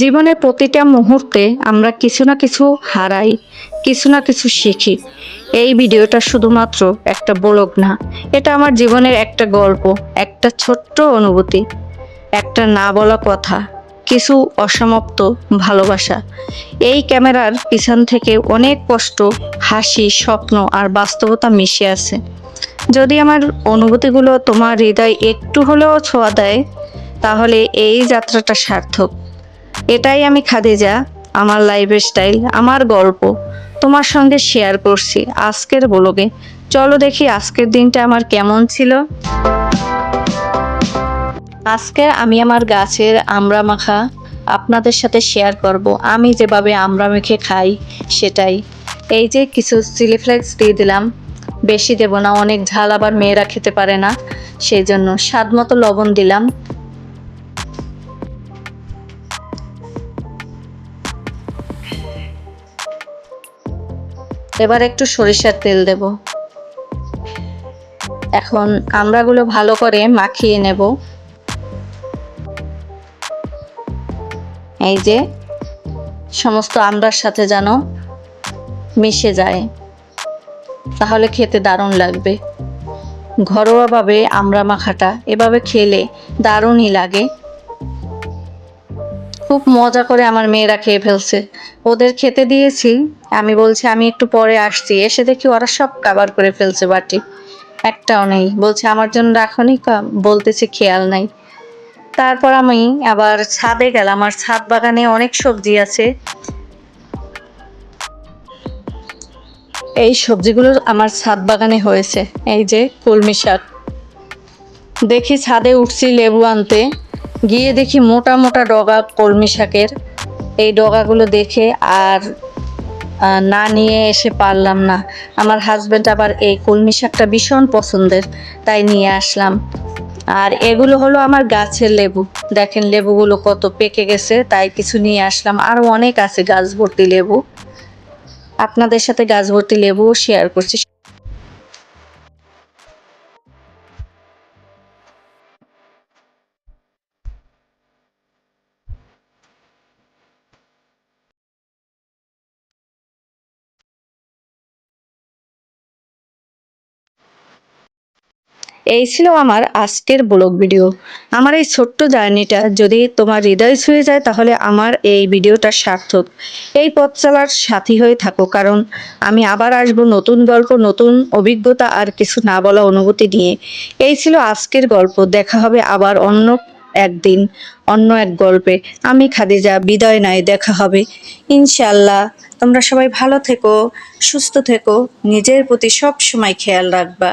জীবনের প্রতিটা মুহূর্তে আমরা কিছু না কিছু হারাই, কিছু না কিছু শিখি। এই ভিডিওটা শুধুমাত্র একটা ব্লগ না, এটা আমার জীবনের একটা গল্প, একটা ছোট্ট অনুভূতি, একটা না বলা কথা, কিছু অসমাপ্ত ভালোবাসা। এই ক্যামেরার পিছন থেকে অনেক কষ্ট, হাসি, স্বপ্ন আর বাস্তবতা মিশে আছে। যদি আমার অনুভূতিগুলো তোমার হৃদয় একটু হলেও ছোঁয়া দেয়, তাহলে এই যাত্রাটা সার্থক। এটাই আমি খাদিজা, আমার লাইফস্টাইল, আমার গল্প তোমার সঙ্গে শেয়ার করছি আজকের ব্লগে। চলো দেখি আজকের দিনটা আমার কেমন ছিল। আজকে আমি আমার গাছের আমড়া মাখা আপনাদের সাথে শেয়ার করব। আমি যেভাবে আমড়া মেখে খাই সেটাই। এই যে কিছু চিলি ফ্লেক্স দিয়ে দিলাম, বেশি দেব না, অনেক ঝাল আবার মেয়েরা খেতে পারে না, সেই জন্য স্বাদ মতো লবণ দিলাম। এবার একটু সরিষার তেল দেব। এখন আমড়াগুলো ভালো করে মাখিয়ে নেব। এই যে সমস্ত আমড়ার সাথে যেন মিশে যায়, তাহলে খেতে দারুণ লাগবে। ঘরোয়াভাবে আমড়া মাখাটা এভাবে খেলে দারুণই লাগে। খুব মজা করে আমার মেয়েরা খেয়ে ফেলছে। ওদের খেতে দিয়েছি, আমি বলছি আমি একটু পরে আসছি, এসে দেখি ওরা সব কাবার করে ফেলছে, বাটি একটাও নেই। বলছে আমার জন্য রাখনি, বলতেছে খেয়াল নাই। তারপর আমি আবার ছাদে গেলাম, আমার ছাদ বাগানে অনেক সবজি আছে। এই সবজিগুলো আমার ছাদ বাগানে হয়েছে। এই যে কলমি শাক, দেখি ছাদে উঠছি লেবু আনতে, গিয়ে দেখি মোটা মোটা ডগা কলমি শাকের। এই ডগাগুলো দেখে আর না নিয়ে এসে পারলাম না। আমার হাজবেন্ড আবার এই কলমি শাকটা ভীষণ পছন্দের, তাই নিয়ে আসলাম। আর এগুলো হলো আমার গাছের লেবু। দেখেন লেবুগুলো কত পেকে গেছে, তাই কিছু নিয়ে আসলাম। আরো অনেক আছে গাছ ভর্তি লেবু, আপনাদের সাথে গাছ ভর্তি লেবুও শেয়ার করছি। এই ছিল আমার আজকের ব্লগ ভিডিও। আমার এই ছোট্ট জার্নিটা যদি তোমার হৃদয় ছুঁয়ে যায়, তাহলে আমার এই ভিডিওটা সার্থক। এই পথ চলার সাথী হয়ে থাকো, কারণ আমি আবার আসবো নতুন গল্প, নতুন অভিজ্ঞতা আর কিছু না বলা অনুভূতি নিয়ে। এই ছিল আজকের গল্প। দেখা হবে আবার অন্য একদিন, অন্য এক গল্পে। আমি খাদিজা বিদায় নাই, দেখা হবে ইনশাল্লাহ। তোমরা সবাই ভালো থেকো, সুস্থ থেকো, নিজের প্রতি সব সময় খেয়াল রাখবা।